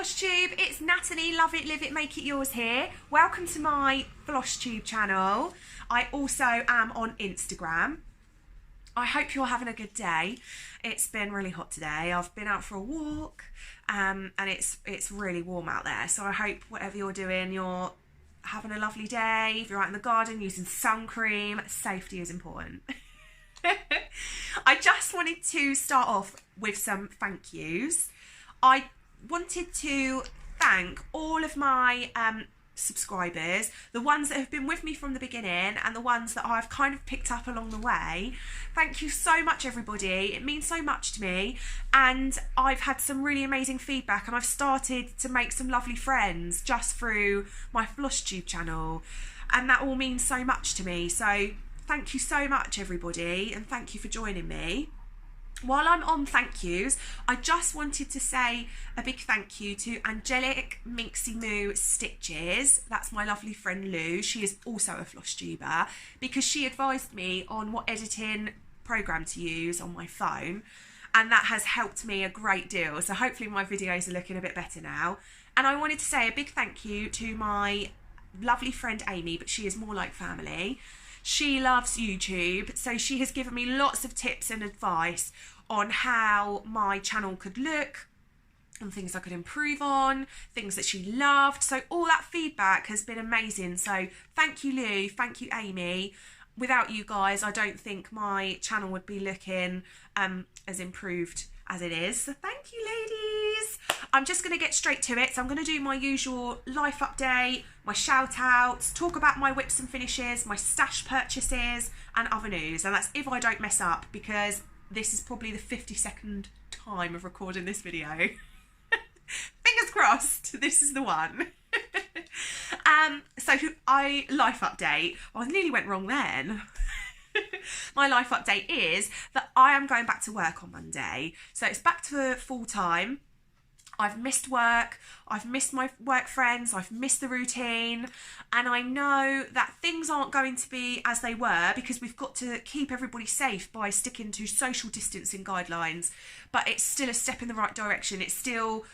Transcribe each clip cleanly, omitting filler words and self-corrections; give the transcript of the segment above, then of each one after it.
Flosstube, it's Natalie, love it, live it, make it yours here. Welcome to my Flosstube channel. I also am on Instagram. I hope you're having a good day. It's been really hot today. I've been out for a walk and it's really warm out there. So I hope whatever you're doing, you're having a lovely day. If you're out in the garden using sun cream, safety is important. I just wanted to start off with some thank yous. I wanted to thank all of my subscribers, the ones that have been with me from the beginning and the ones that I've kind of picked up along the way. Thank you so much, everybody. It means so much to me, and I've had some really amazing feedback, and I've started to make some lovely friends just through my Flosstube channel, and that all means so much to me. So thank you so much, everybody, and thank you for joining me. While I'm on thank yous, I just wanted to say a big thank you to Angelic Stitches. That's my lovely friend Lou. She is also a Flosstuber, because she advised me on what editing program to use on my phone, and that has helped me a great deal. So hopefully my videos are looking a bit better now. And I wanted to say a big thank you to my lovely friend Amy, but she is more like family. She loves YouTube, so she has given me lots of tips and advice on how my channel could look and things I could improve on, things that she loved. So all that feedback has been amazing. So thank you, Lou. Thank you, Amy. Without you guys, I don't think my channel would be looking as improved as it is. So thank you, ladies. I'm just going to get straight to it. So I'm going to do my usual life update, my shout outs, talk about my whips and finishes, my stash purchases and other news. And that's if I don't mess up, because this is probably the 52nd time of recording this video. Fingers crossed, this is the one. So life update. I nearly went wrong then. My life update is that I am going back to work on Monday. So it's back to full time. I've missed work, I've missed my work friends, I've missed the routine, and I know that things aren't going to be as they were, because we've got to keep everybody safe by sticking to social distancing guidelines, but it's still a step in the right direction. It's still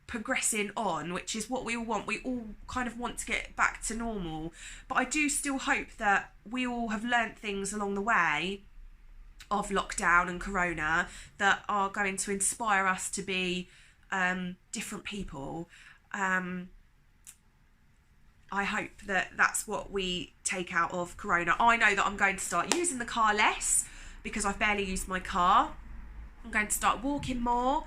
progressing on, which is what we all want. We all kind of want to get back to normal, but I do still hope that we all have learnt things along the way of lockdown and corona that are going to inspire us to be different people. I hope that that's what we take out of corona. I know that I'm going to start using the car less, because I've barely used my car. I'm going to start walking more,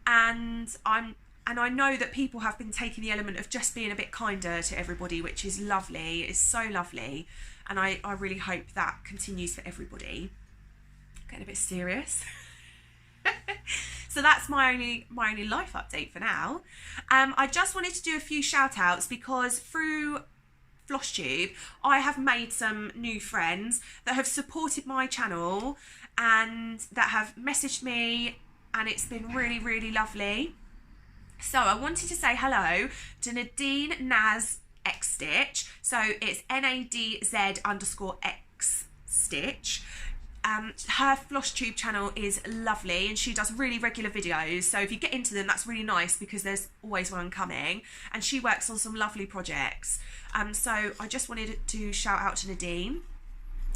and I know that people have been taking the element of just being a bit kinder to everybody, which is lovely. It's so lovely, and I really hope that continues for everybody. Getting a bit serious. So that's my only life update for now. I just wanted to do a few shout outs, because through Flosstube I have made some new friends that have supported my channel and that have messaged me, and it's been really, really lovely. So I wanted to say hello to Nadine Naz X Stitch. So it's NADZ_X Stitch. Her Flosstube channel is lovely, and she does really regular videos, so if you get into them, that's really nice, because there's always one coming, and she works on some lovely projects. So I just wanted to shout out to Nadine.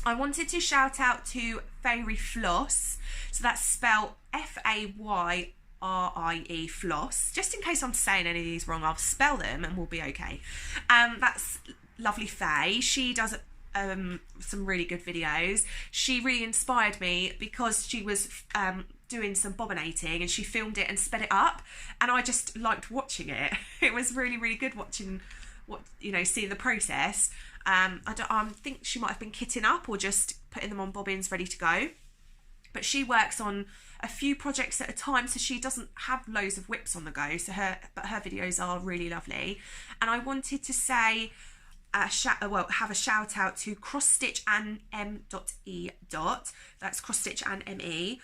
I wanted to shout out to Fayrie Floss, so that's spelled Fayrie Floss. Just in case I'm saying any of these wrong, I'll spell them and we'll be okay. That's lovely Faye. She does some really good videos. She really inspired me, because she was doing some bobbinating and she filmed it and sped it up, and I just liked watching it. It was really, really good watching seeing the process. I think she might have been kitting up or just putting them on bobbins ready to go, but she works on a few projects at a time, so she doesn't have loads of whips on the go. But her videos are really lovely. And I wanted to say have a shout out to Cross Stitch and M.E. That's Cross Stitch and M.E.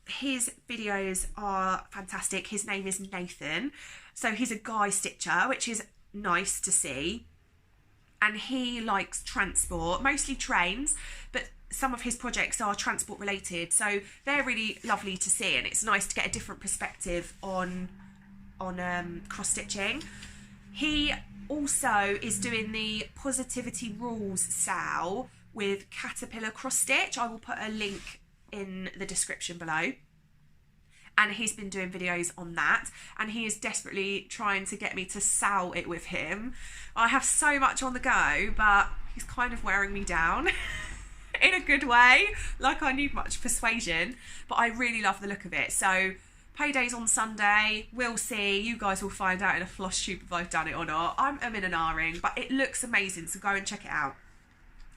His videos are fantastic. His name is Nathan, so he's a guy stitcher, which is nice to see, and he likes transport, mostly trains, but some of his projects are transport related, so they're really lovely to see, and it's nice to get a different perspective on on cross stitching. He also is doing the Positivity Rules sale with Caterpillar Cross Stitch. I will put a link in the description below. And he's been doing videos on that, and he is desperately trying to get me to sell it with him. I have so much on the go, but he's kind of wearing me down in a good way. Like, I need much persuasion, but I really love the look of it. So payday's on Sunday. We'll see. You guys will find out in a Flosstube if I've done it or not. I'm in an R-ing, but it looks amazing, so go and check it out.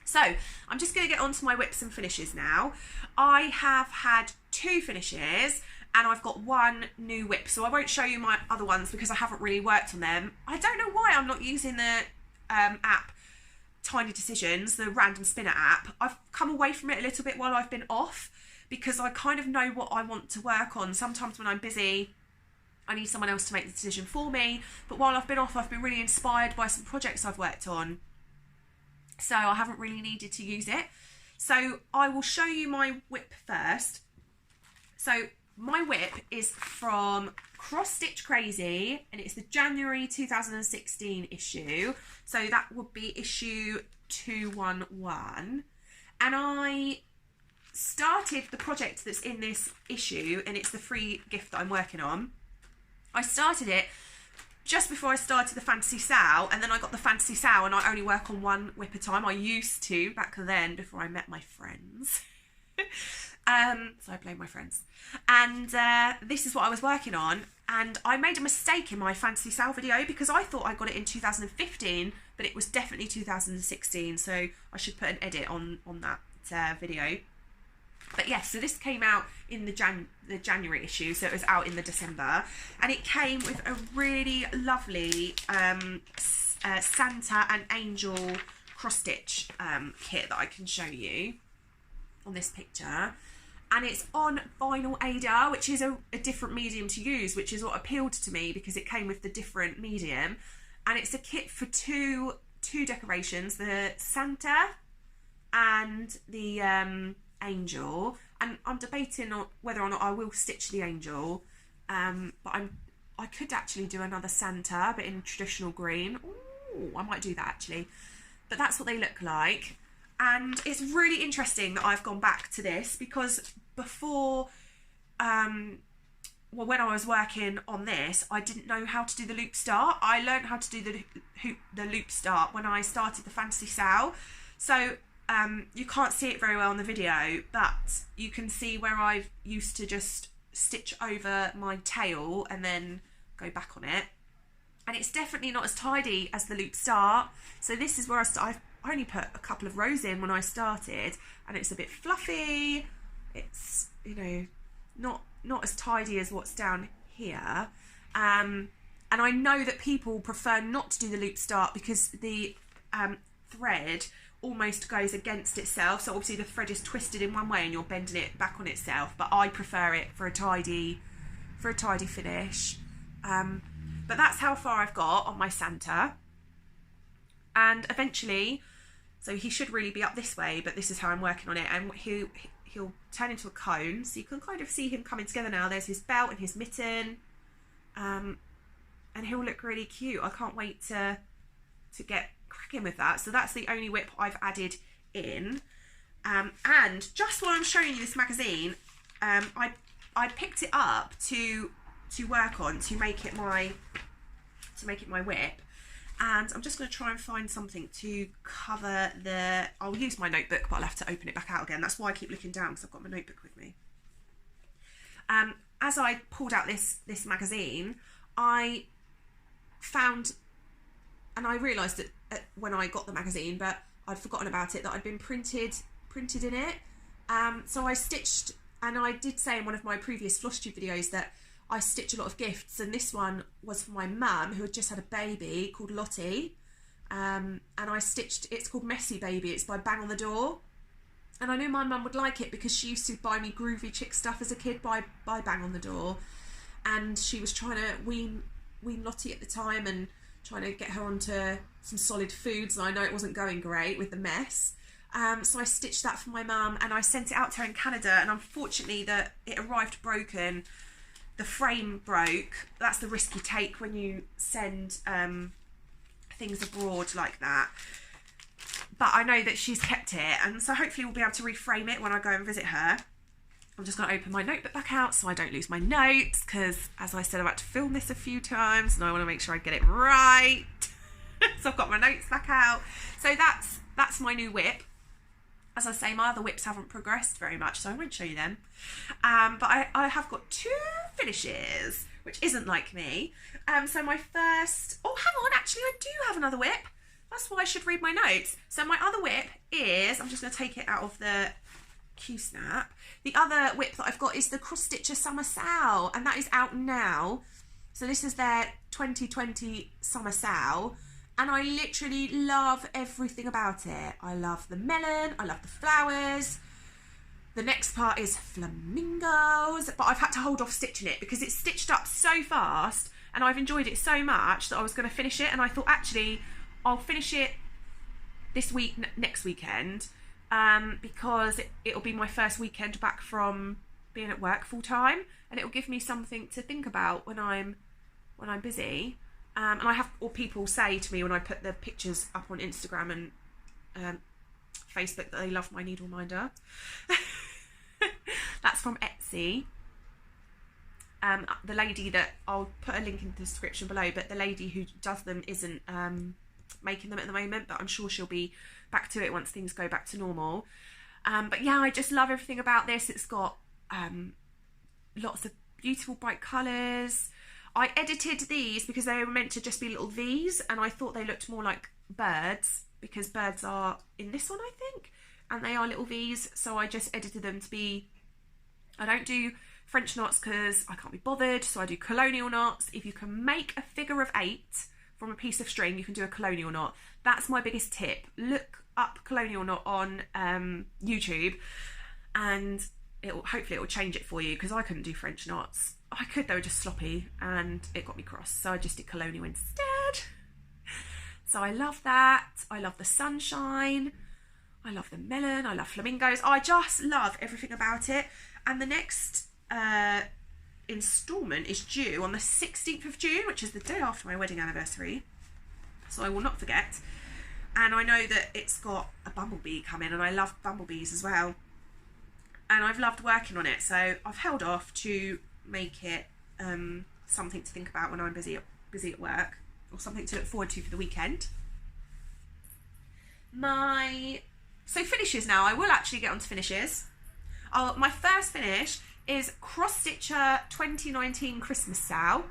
So I'm just going to get on to my whips and finishes now. I have had 2 finishes, and I've got 1 new whip, so I won't show you my other ones because I haven't really worked on them. I don't know why I'm not using the app Tiny Decisions, the random spinner app. I've come away from it a little bit while I've been off because I kind of know what I want to work on. Sometimes when I'm busy, I need someone else to make the decision for me, but while I've been off, I've been really inspired by some projects I've worked on, so I haven't really needed to use it. So I will show you my whip first. So my whip is from Cross Stitch Crazy, and it's the January 2016 issue. So that would be issue 211. And I started the project that's in this issue, and it's the free gift that I'm working on. I started it just before I started the fantasy sale, and then I got the fantasy sale, and I only work on 1 whip a time. I used to back then before I met my friends. So I blame my friends. And this is what I was working on, and I made a mistake in my fantasy sale video because I thought I got it in 2015, but it was definitely 2016, so I should put an edit on that video. But yes, so this came out in the January issue, so it was out in the December, and it came with a really lovely Santa and Angel cross stitch kit that I can show you on this picture. And it's on vinyl Ada, which is a different medium to use, which is what appealed to me because it came with the different medium. And it's a kit for two decorations, the Santa and the Angel. And I'm debating on whether or not I will stitch the Angel, but I could actually do another Santa, but in traditional green. Ooh, I might do that actually. But that's what they look like. And it's really interesting that I've gone back to this because before, well, when I was working on this, I didn't know how to do the loop start. I learned how to do the loop start when I started the fantasy sale. So you can't see it very well on the video, but you can see where I've used to just stitch over my tail and then go back on it. And it's definitely not as tidy as the loop start. So this is where I only put a couple of rows in when I started, and it's a bit fluffy. It's, you know, not as tidy as what's down here. And I know that people prefer not to do the loop start because the thread almost goes against itself. So obviously the thread is twisted in one way and you're bending it back on itself, but I prefer it for a tidy finish. But that's how far I've got on my Santa. And eventually, so he should really be up this way, but this is how I'm working on it. And he'll turn into a cone, so you can kind of see him coming together now. There's his belt and his mitten, and he'll look really cute. I can't wait to get cracking with that. So that's the only whip I've added in. And just while I'm showing you this magazine, I picked it up to work on to make it my whip. And I'm just going to try and find something to cover the... I'll use my notebook, but I'll have to open it back out again. That's why I keep looking down, because I've got my notebook with me. As I pulled out this magazine, I found... And I realised that when I got the magazine, but I'd forgotten about it, that I'd been printed in it. So I stitched... And I did say in one of my previous Flosstube videos that I stitch a lot of gifts, and this one was for my mum who had just had a baby called Lottie, and I stitched, it's called Messy Baby, it's by Bang on the Door, and I knew my mum would like it because she used to buy me groovy chick stuff as a kid by Bang on the Door, and she was trying to wean Lottie at the time and trying to get her onto some solid foods, and I know it wasn't going great with the mess. So I stitched that for my mum and I sent it out to her in Canada, and unfortunately it arrived broken. the frame broke. That's the risk you take when you send things abroad like that. But I know that she's kept it, and so hopefully we'll be able to reframe it when I go and visit her. I'm just going to open my notebook back out so I don't lose my notes, because as I said, I've had to film this a few times and I want to make sure I get it right. So I've got my notes back out. So that's my new whip. As I say, my other whips haven't progressed very much, so I won't show you them. But I have got 2 finishes, which isn't like me. So my first... Oh, hang on, actually I do have another whip. That's why I should read my notes. So my other whip is... I'm just going to take it out of the Q-snap. The other whip that I've got is the Cross Stitcher Summer Sale, and that is out now. So this is their 2020 Summer Sale, and I literally love everything about it. I love the melon, I love the flowers. The next part is flamingos, but I've had to hold off stitching it because it's stitched up so fast and I've enjoyed it so much that I was going to finish it, and I thought actually I'll finish it this week, next weekend, because it'll be my first weekend back from being at work full time, and it'll give me something to think about when I'm busy. And I have, or people say to me when I put the pictures up on Instagram and Facebook, that they love my needle minder. That's from Etsy. The lady that, I'll put a link in the description below, but the lady who does them isn't making them at the moment, but I'm sure she'll be back to it once things go back to normal. But yeah, I just love everything about this. It's got lots of beautiful bright colours. I edited these because they were meant to just be little V's, and I thought they looked more like birds because birds are in this one, I think, and they are little V's, so I just edited them to be... I don't do French knots because I can't be bothered, so I do colonial knots. If you can make a figure of 8 from a piece of string, you can do a colonial knot. That's my biggest tip. Look up colonial knot on YouTube, and hopefully it will change it for you, because I couldn't do French knots. I could, they were just sloppy and it got me cross, so I just did colonial instead. So I love that. I love the sunshine. I love the melon. I love flamingos. I just love everything about it. And the next instalment is due on the 16th of June, which is the day after my wedding anniversary. So I will not forget. And I know that it's got a bumblebee coming, and I love bumblebees as well. And I've loved working on it, so I've held off to make it something to think about when I'm busy at work, or something to look forward to for the weekend. So finishes now. I will actually get on to finishes. My first finish is Cross Stitcher 2019 Christmas Sale.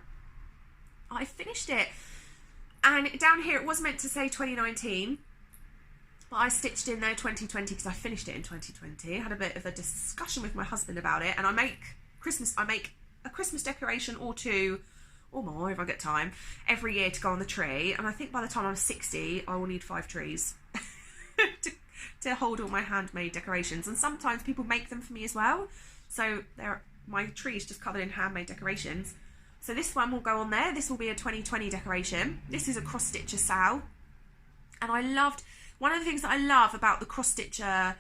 I finished it, and down here it was meant to say 2019, but I stitched in there 2020 because I finished it in 2020. I had a bit of a discussion with my husband about it, and I make a Christmas decoration or 2 or more if I get time every year to go on the tree, and I think by the time I'm 60 I will need 5 trees to hold all my handmade decorations, and sometimes people make them for me as well, so my tree is just covered in handmade decorations. So this one will go on there. This will be a 2020 decoration. This is a Cross Stitcher Sale, and I loved, one of the things that I love about the Cross Stitcher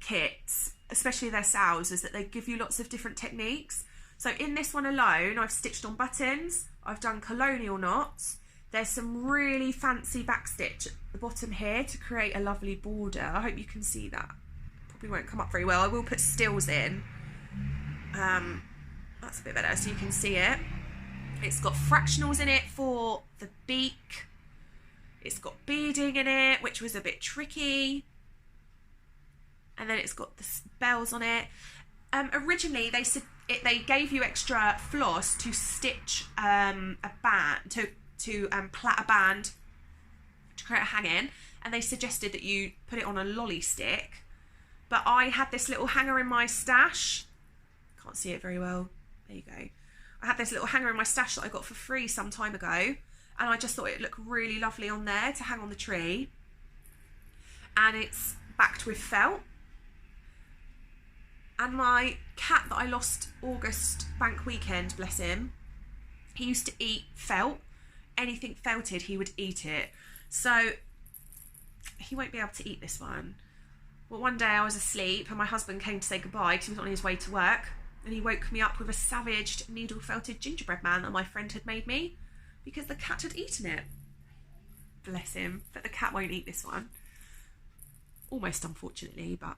kits, especially their sales, is that they give you lots of different techniques. So in this one alone, I've stitched on buttons, I've done colonial knots, there's some really fancy backstitch at the bottom here to create a lovely border. I hope you can see that. Probably won't come up very well. I will put stills in. That's a bit better so you can see it. It's got fractionals in it for the beak. It's got beading in it, which was a bit tricky. And then it's got the bells on it. Originally, they gave you extra floss to stitch a band, to plait a band to create a hang-in, and they suggested that you put it on a lolly stick. But I had this little hanger in my stash. Can't see it very well. There you go. I had this little hanger in my stash that I got for free some time ago, and I just thought it looked really lovely on there to hang on the tree. And it's backed with felt. And my cat that I lost August bank weekend, bless him, he used to eat felt. Anything felted, he would eat it. So he won't be able to eat this one. Well, one day I was asleep and my husband came to say goodbye because he was on his way to work. and he woke me up with a savaged needle felted gingerbread man that my friend had made me because the cat had eaten it. Bless him, but the cat won't eat this one. Almost, unfortunately, but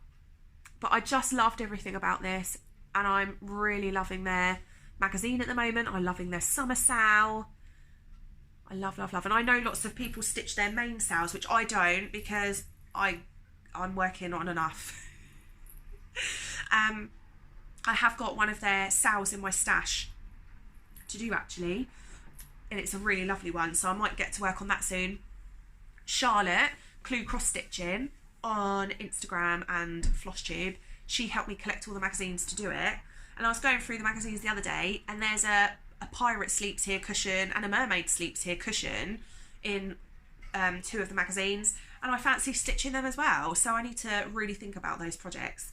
I just loved everything about this, and I'm really loving their magazine at the moment. I'm loving their summer sale. I love, love, love. And I know lots of people stitch their main sales, which I don't because I'm working on enough. I have got one of their sales in my stash to do actually, and it's a really lovely one, so I might get to work on that soon. Charlotte, CLU Cross Stitching on Instagram and Flosstube, she helped me collect all the magazines to do it, and I was going through the magazines the other day, and there's a pirate sleeps here cushion and a mermaid sleeps here cushion in 2 of the magazines, and I fancy stitching them as well, so I need to really think about those projects.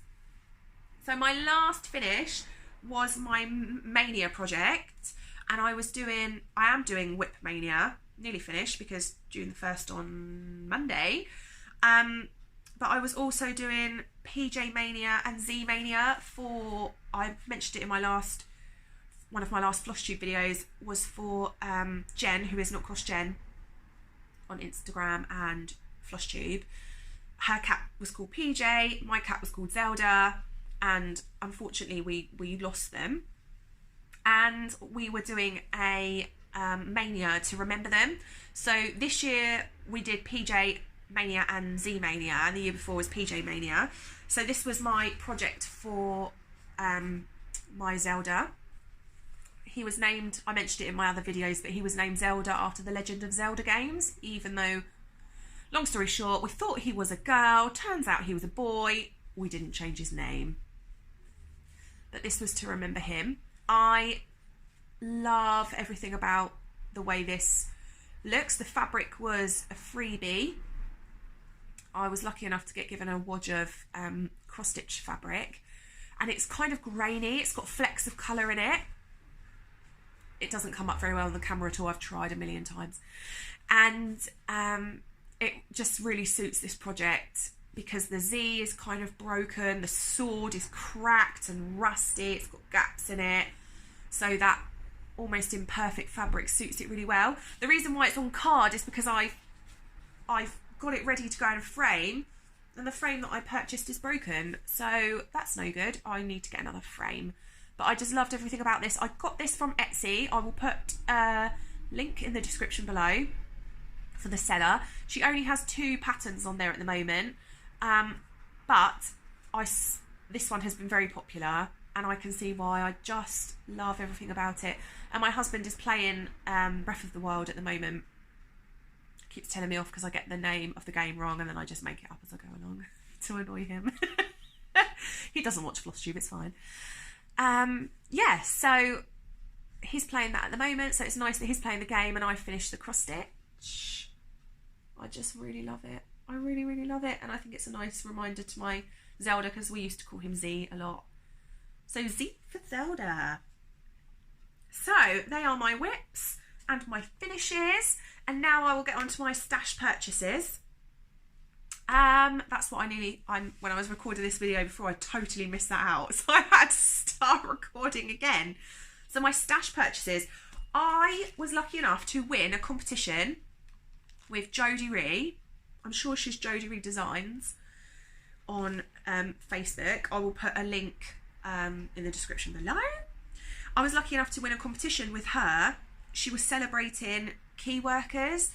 So my last finish was my Mania project, and I am doing Whip Mania, nearly finished because June the 1st on Monday, but I was also doing PJ Mania and Z Mania for, I mentioned it in one of my last Flosstube videos, was for Jen, who is Not Cross Jen on Instagram and Flosstube. Her cat was called PJ, my cat was called Zelda, and unfortunately we lost them, and we were doing a Mania to remember them. So this year we did PJ Mania and Z Mania, and the year before was PJ Mania. So this was my project for my Zelda. He was named, I mentioned it in my other videos, but he was named Zelda after the Legend of Zelda games, even though, long story short, we thought he was a girl, turns out he was a boy. We didn't change his name, but this was to remember him. I love everything about the way this looks. The fabric was a freebie. I was lucky enough to get given a wodge of cross stitch fabric, and it's kind of grainy. It's got flecks of colour in it. It doesn't come up very well on the camera at all. I've tried a million times, and it just really suits this project because the Z is kind of broken, the sword is cracked and rusty, it's got gaps in it, so that almost imperfect fabric suits it really well. The reason why it's on card is because I've got it ready to go in a frame, and the frame that I purchased is broken, so that's no good. I need to get another frame. But I just loved everything about this. I got this from Etsy. I will put a link in the description below for the seller. She only has 2 patterns on there at the moment, but this one has been very popular, and I can see why. I just love everything about it. And my husband is playing Breath of the Wild at the moment. Keeps telling me off because I get the name of the game wrong, and then I just make it up as I go along to annoy him. He doesn't watch Flosstube, it's fine. Yeah, so he's playing that at the moment, so it's nice that he's playing the game and I finished the cross stitch. I just really love it. I really, really love it, and I think it's a nice reminder to my Zelda, because we used to call him Z a lot. So Z for Zelda. So they are my whips and my finishes, and now I will get on to my stash purchases. That's what when I was recording this video before, I totally missed that out, so I had to start recording again. So my stash purchases, I was lucky enough to win a competition with Jodie Ree. I'm sure she's Jodie Ree Designs on Facebook. I will put a link in the description below. I was lucky enough to win a competition with her. She was celebrating key workers,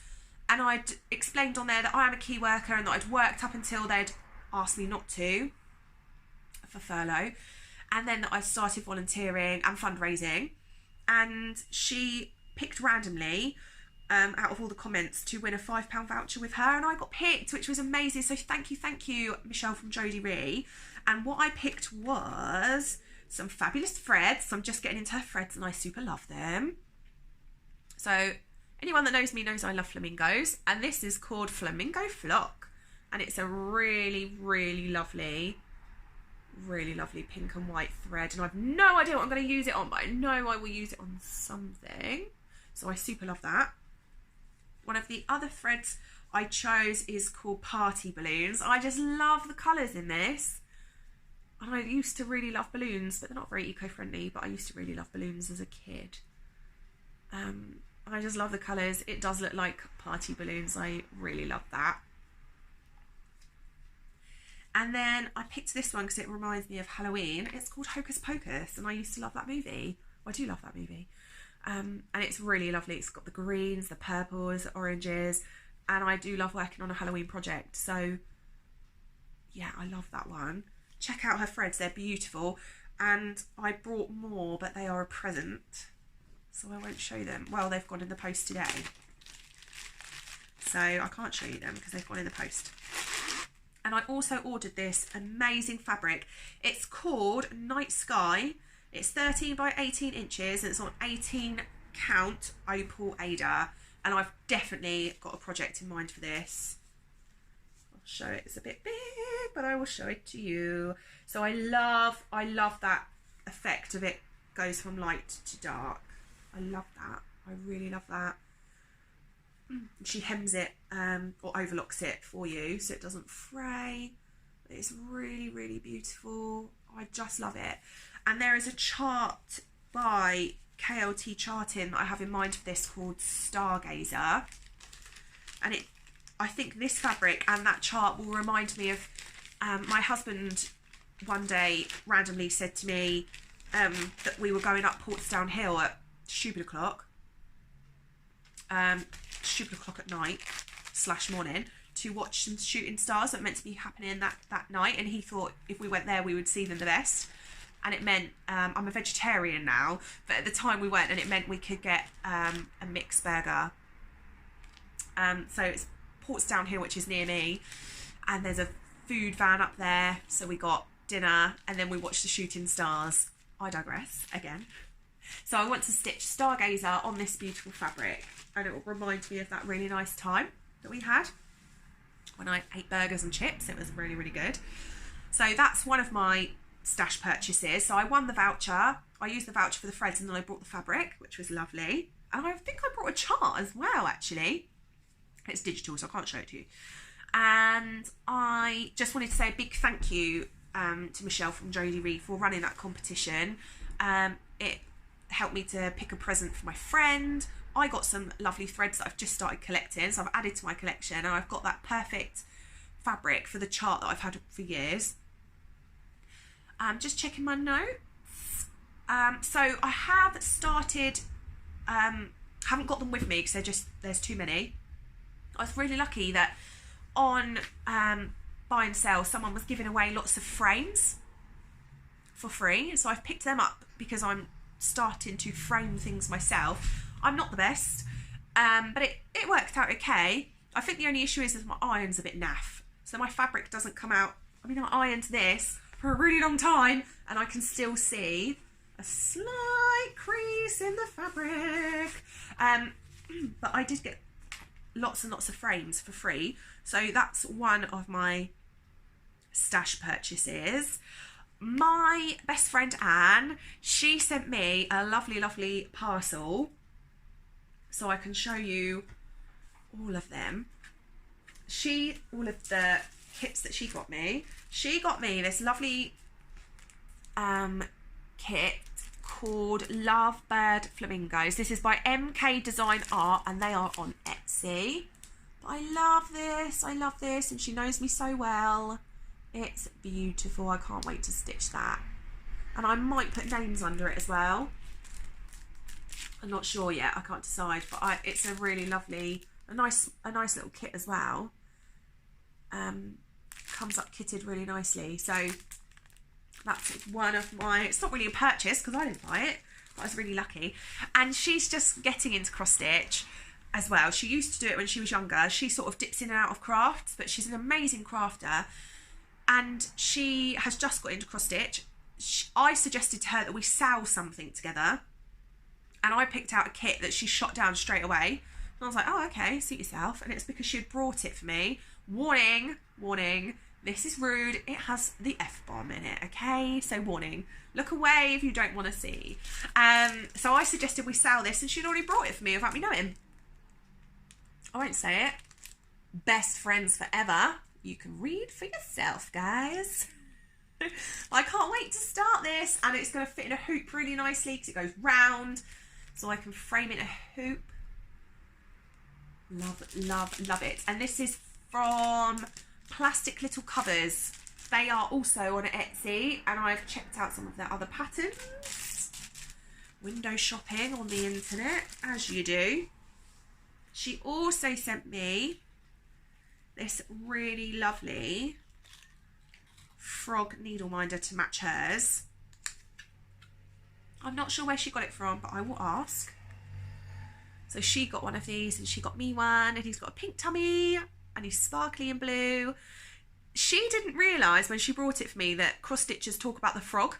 and I'd explained on there that I am a key worker and that I'd worked up until they'd asked me not to for furlough, and then that I started volunteering and fundraising, and she picked randomly out of all the comments to win a £5 voucher with her, and I got picked, which was amazing. So thank you Michelle from Jodie Ree. And what I picked was some fabulous threads. So I'm just getting into her threads and I super love them. So anyone that knows me knows I love flamingos, and this is called Flamingo Flock, and it's a really, really lovely pink and white thread, and I've no idea what I'm going to use it on, but I know I will use it on something, so I super love that. One of the other threads I chose is called Party Balloons. I just love the colours in this. And I used to really love balloons, but they're not very eco-friendly, but I used to really love balloons as a kid. I just love the colours. It does look like party balloons. I really love that. And then I picked this one because it reminds me of Halloween. It's called Hocus Pocus, and I used to love that movie. Well, I do love that movie. And it's really lovely. It's got the greens, the purples, the oranges, and I do love working on a Halloween project. So yeah, I love that one. Check out her threads, they're beautiful. And I brought more, but they are a present, so I won't show them. Well, they've gone in the post today, so I can't show you them because they've gone in the post. And I also ordered this amazing fabric. It's called Night Sky. It's 13 by 18 inches and it's on 18 count opal Ada. And I've definitely got a project in mind for this. I'll show it. It's a bit big, but I will show it to you. So I love that effect of it goes from light to dark. I love that. I really love that. She hems it or overlocks it for you so it doesn't fray. It's really, really beautiful. I just love it. And there is a chart by KLT Charting that I have in mind for this called Stargazer. And I think this fabric and that chart will remind me of my husband one day randomly said to me that we were going up Portsdown Hill at stupid o'clock at night / morning to watch some shooting stars that were meant to be happening that night, and he thought if we went there we would see them the best. And it meant I'm a vegetarian now, but at the time we weren't, and it meant we could get a mixed burger. So it's Portsdown Hill, which is near me, and there's a food van up there, so we got dinner and then we watched the shooting stars. I digress again. So I want to stitch Stargazer on this beautiful fabric, and it will remind me of that really nice time that we had when I ate burgers and chips. It was really, really good. So that's one of my stash purchases. So I won the voucher. I used the voucher for the threads, and then I brought the fabric, which was lovely. And I think I brought a chart as well, actually. It's digital, so I can't show it to you. And I just wanted to say a big thank you to Michelle from Jodie Reed for running that competition. It helped me to pick a present for my friend. I got some lovely threads that I've just started collecting, so I've added to my collection, and I've got that perfect fabric for the chart that I've had for years. Just checking my notes. So I have started, haven't got them with me because there's too many. I was really lucky that on buy and sell, someone was giving away lots of frames for free, so I've picked them up because I'm starting to frame things myself. I'm not the best, but it worked out okay. I think the only issue is that my iron's a bit naff, so my fabric doesn't come out. I mean, I ironed this for a really long time and I can still see a slight crease in the fabric, but I did get lots and lots of frames for free, so that's one of my stash purchases. My best friend Anne, she sent me a lovely parcel, so I can show you all of them. All of the kits that she got me. She got me this lovely kit called Lovebird Flamingos. This is by MKDesignArt, and they are on Etsy. But I love this, and she knows me so well. It's beautiful. I can't wait to stitch that, and I might put names under it as well. I'm not sure yet. I can't decide, but it's a really lovely, a nice little kit as well. Comes up kitted really nicely. So that's one of my. It's not really a purchase because I didn't buy it, but I was really lucky. And she's just getting into cross stitch as well. She used to do it when she was younger. She sort of dips in and out of crafts, but she's an amazing crafter. And she has just got into cross stitch. I suggested to her that we sell something together, and I picked out a kit that she shot down straight away. And I was like, oh, okay, suit yourself. And it's because she had brought it for me. Warning, this is rude. It has the F-bomb in it, okay? So warning, look away if you don't want to see. So I suggested we sell this, and she'd already brought it for me without me knowing. I won't say it. Best friends forever. You can read for yourself, guys. I wait to start this. And it's going to fit in a hoop really nicely because it goes round, so I can frame it in a hoop. Love, love, love it. And this is from PlasticLittleCovers. They are also on Etsy, and I've checked out some of their other patterns. Window shopping on the internet, as you do. She also sent me this really lovely frog needle minder to match hers. I'm not sure where she got it from, but I will ask. So she got one of these, and she got me one, and he's got a pink tummy, and he's sparkly and blue. She didn't realise when she brought it for me that cross stitchers talk about the frog.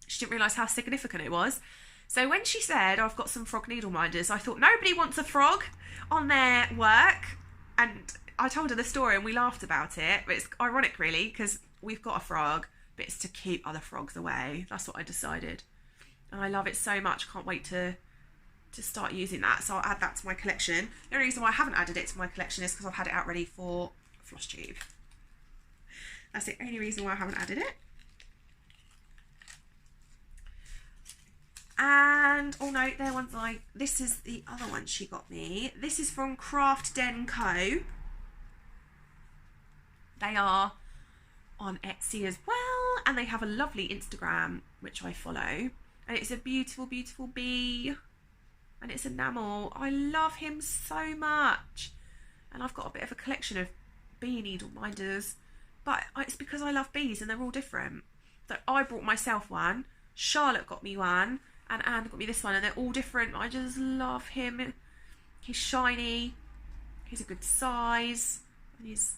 She didn't realise how significant it was. So when she said, I've got some frog needle minders, I thought nobody wants a frog on their work. And I told her the story and we laughed about it. But it's ironic really, because we've got a frog, but it's to keep other frogs away. That's what I decided. And I love it so much. Can't wait to start using that. So I'll add that to my collection. The only reason why I haven't added it to my collection is because I've had it out ready for Flosstube. That's the only reason why I haven't added it. And, oh no, there one's like, this is the other one she got me. This is from CraftDenCo. They are on Etsy as well, and they have a lovely Instagram, which I follow. And it's a beautiful, beautiful bee. And it's enamel. I love him so much. And I've got a bit of a collection of bee needle minders. But it's because I love bees and they're all different. So I brought myself one. Charlotte got me one. And Anne got me this one, and they're all different. I just love him. He's shiny. He's a good size. And he's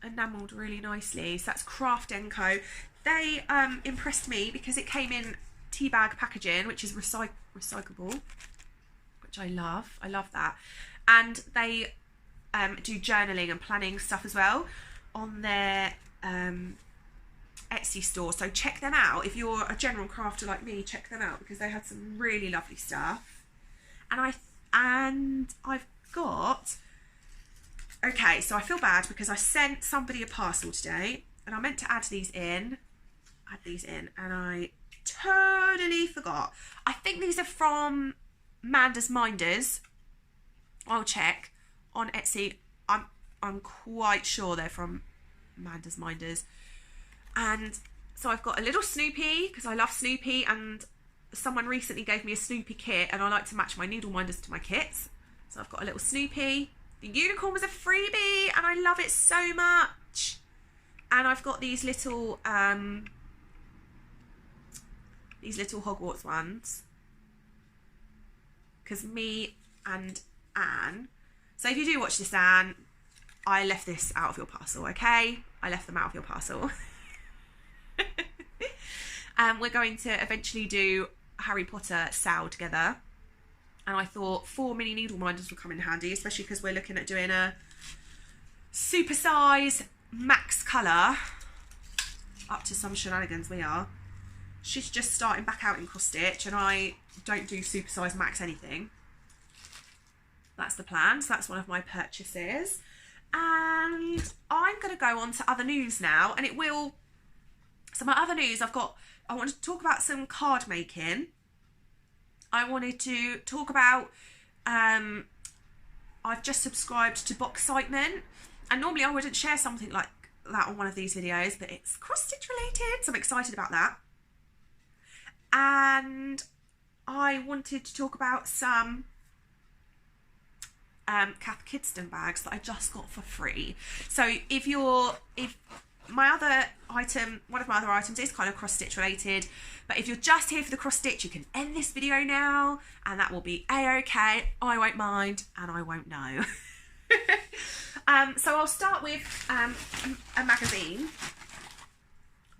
enamelled really nicely. So that's CraftDenCo. They impressed me because it came in tea bag packaging, which is recyclable, which I love. I love that. And they do journaling and planning stuff as well on their Etsy store, so check them out. If you're a general crafter like me, check them out because they had some really lovely stuff. And I've got, okay, so I feel bad because I sent somebody a parcel today and I meant to add these in, and I totally forgot. I think these are from MandasMinders. I'll check on Etsy. I'm quite sure they're from MandasMinders. And so I've got a little Snoopy because I love Snoopy, and someone recently gave me a Snoopy kit and I like to match my needle minders to my kits. So I've got a little Snoopy. The unicorn was a freebie and I love it so much. And I've got these little Hogwarts ones because me and Anne. So if you do watch this, Anne, I left this out of your parcel, okay? I left them out of your parcel. We're going to eventually do Harry Potter Sal together, and I thought 4 mini needle minders would come in handy, especially because we're looking at doing a super size max colour. Up to some shenanigans we are. She's just starting back out in cross stitch and I don't do super size max anything. That's the plan. So that's one of my purchases. And I'm going to go on to other news now, and it will, so my other news, I wanted to talk about some card making. I wanted to talk about, I've just subscribed to Boxcitement, and normally I wouldn't share something like that on one of these videos, but it's cross stitch related, so I'm excited about that. And I wanted to talk about some Cath Kidston bags that I just got for free. So if my other item, one of my other items is kind of cross stitch related, but if you're just here for the cross stitch, you can end this video now and that will be a-okay. I won't mind and I won't know. So I'll start with a magazine.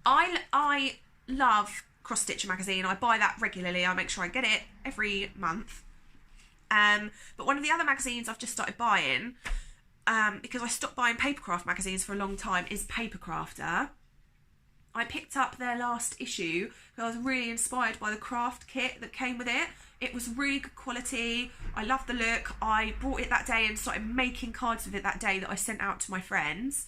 I love Cross Stitch magazine. I buy that regularly. I make sure I get it every month. But one of the other magazines I've just started buying, because I stopped buying papercraft magazines for a long time, is Papercrafter. I picked up their last issue because I was really inspired by the craft kit that came with it. It was really good quality. I loved the look. I bought it that day and started making cards with it that day that I sent out to my friends.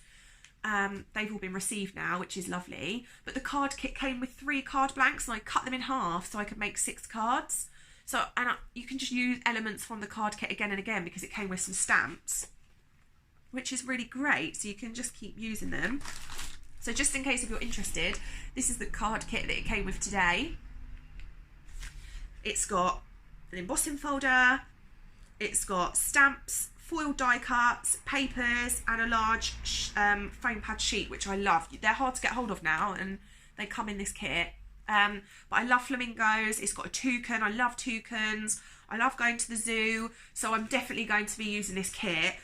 They've all been received now, which is lovely. But the card kit came with 3 card blanks, and I cut them in half so I could make 6 cards. So, you can just use elements from the card kit again and again because it came with some stamps, which is really great. So you can just keep using them. So just in case if you're interested, this is the card kit that it came with today. It's got an embossing folder, it's got stamps, foil die cuts, papers, and a large foam pad sheet, which I love. They're hard to get hold of now, and they come in this kit. But I love flamingos. It's got a toucan. I love toucans. I love going to the zoo, so I'm definitely going to be using this kit.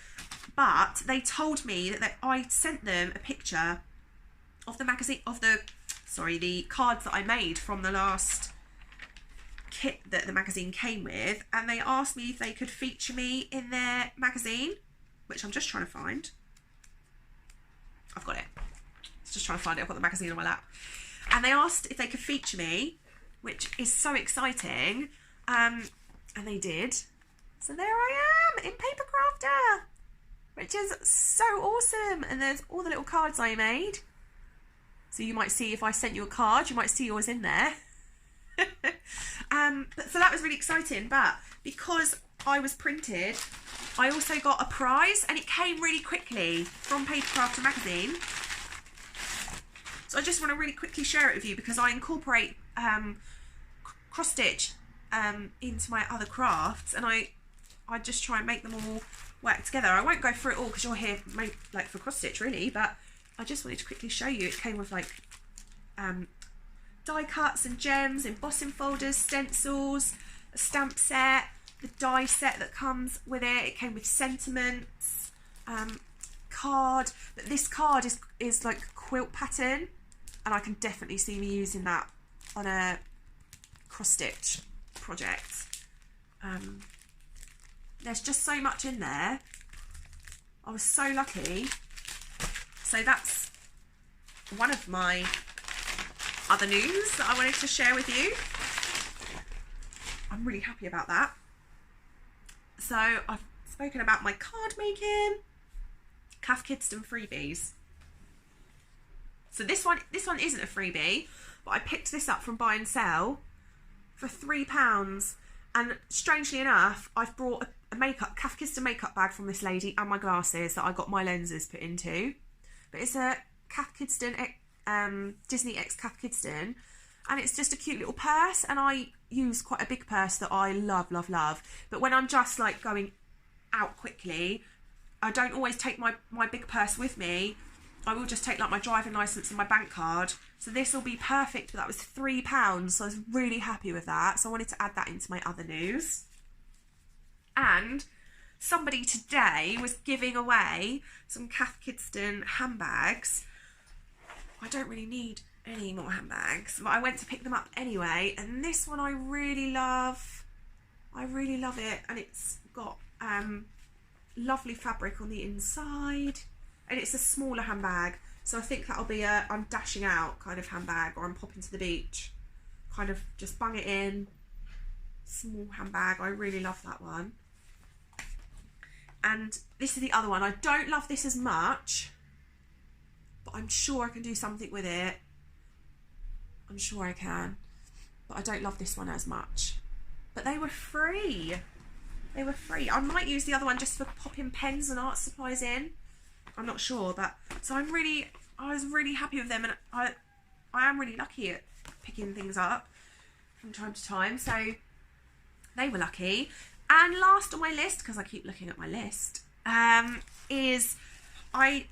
But they told me that I sent them a picture of the magazine, the cards that I made from the last kit that the magazine came with, and they asked me if they could feature me in their magazine, which I'm just trying to find. I've got it. Just trying to find it. I've got the magazine on my lap. And they asked if they could feature me, which is so exciting. And they did. So there I am in Paper Crafter, which is so awesome. And there's all the little cards I made. So you might see if I sent you a card, you might see yours in there. So that was really exciting. But because I was printed, I also got a prize, and it came really quickly from Paper Crafter magazine. So I just want to really quickly share it with you because I incorporate cross stitch into my other crafts, and I just try and make them all work together. I won't go through it all because you're here like for cross stitch really, but I just wanted to quickly show you. It came with like die cuts and gems, embossing folders, stencils, a stamp set, the die set that comes with it. It came with sentiments, card. But this card is like a quilt pattern, and I can definitely see me using that on a cross stitch project. There's just so much in there. I was so lucky. So that's one of my other news that I wanted to share with you. I'm really happy about that. So I've spoken about my card making, CraftDenCo freebies. So this one isn't a freebie, but I picked this up from Buy and Sell for £3. And strangely enough, I've brought a CraftDenCo makeup bag from this lady and my glasses that I got my lenses put into. But it's a CraftDenCo Disney X CraftDenCo, and it's just a cute little purse, and I use quite a big purse that I love. But when I'm just like going out quickly, I don't always take my big purse with me. I will just take like my driving licence and my bank card. So this will be perfect, but that was £3, so I was really happy with that. So I wanted to add that into my other news. And somebody today was giving away some CraftDenCo handbags. I don't really need any more handbags, but I went to pick them up anyway, and this one I really love. I really love it, and it's got lovely fabric on the inside, and it's a smaller handbag, so I think that'll be a I'm dashing out kind of handbag, or I'm popping to the beach, kind of just bung it in, small handbag. I really love that one. And this is the other one. I don't love this as much, but I'm sure I can do something with it. I'm sure I can, but I don't love this one as much. But they were free. They were free. I might use the other one just for popping pens and art supplies in. I'm not sure, but so I was really happy with them, and I am really lucky at picking things up from time to time. So they were lucky. And last on my list, because I keep looking at my list, is I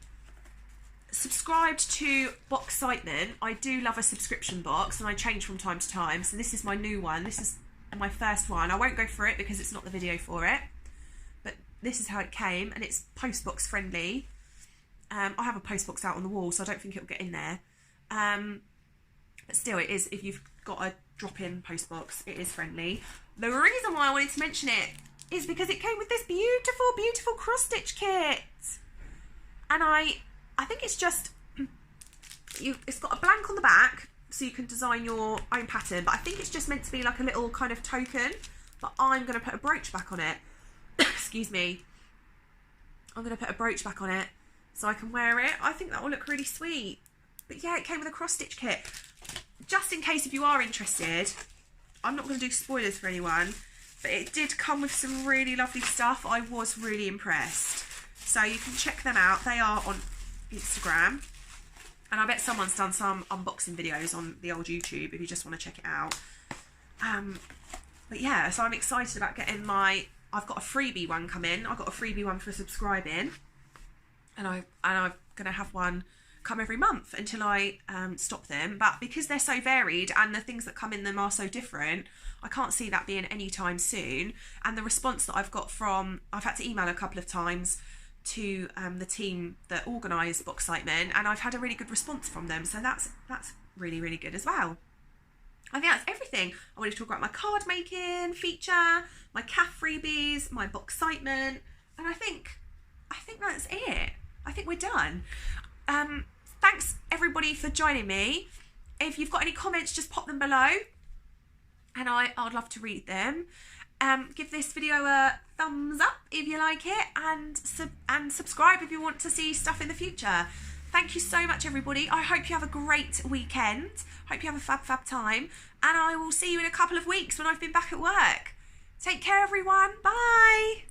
subscribed to Box Excitement. I do love a subscription box, and I change from time to time. So this is my new one. This is my first one. I won't go for it because it's not the video for it, but this is how it came, and it's postbox friendly. I have a postbox out on the wall, so I don't think it'll get in there. But still, it is, if you've got a drop-in postbox, it is friendly. The reason why I wanted to mention it is because it came with this beautiful, beautiful cross-stitch kit. And I think it's just, it's got a blank on the back, so you can design your own pattern, but I think it's just meant to be like a little kind of token, but I'm going to put a brooch back on it. Excuse me. I'm going to put a brooch back on it, so I can wear it. I think that will look really sweet. But yeah, it came with a cross stitch kit. Just in case if you are interested, I'm not going to do spoilers for anyone, but it did come with some really lovely stuff. I was really impressed. So you can check them out. They are on Instagram. And I bet someone's done some unboxing videos on the old YouTube if you just want to check it out. But yeah, so I'm excited about getting my... I've got a freebie one come in. I've got a freebie one for subscribing. And I'm going to have one come every month until I stop them. But because they're so varied and the things that come in them are so different, I can't see that being any time soon. And the response that I've got from... I've had to email a couple of times to the team that organised Boxcitement, and I've had a really good response from them. So that's really, really good as well. I think that's everything. I wanted to talk about my card making feature, my CAF freebies, my Boxcitement, and I think that's it. I think we're done. Thanks everybody for joining me. If you've got any comments, just pop them below, and I'd love to read them. Give this video a thumbs up if you like it, and subscribe if you want to see stuff in the future. Thank you so much, everybody. I hope you have a great weekend. Hope you have a fab time. And I will see you in a couple of weeks when I've been back at work. Take care, everyone. Bye.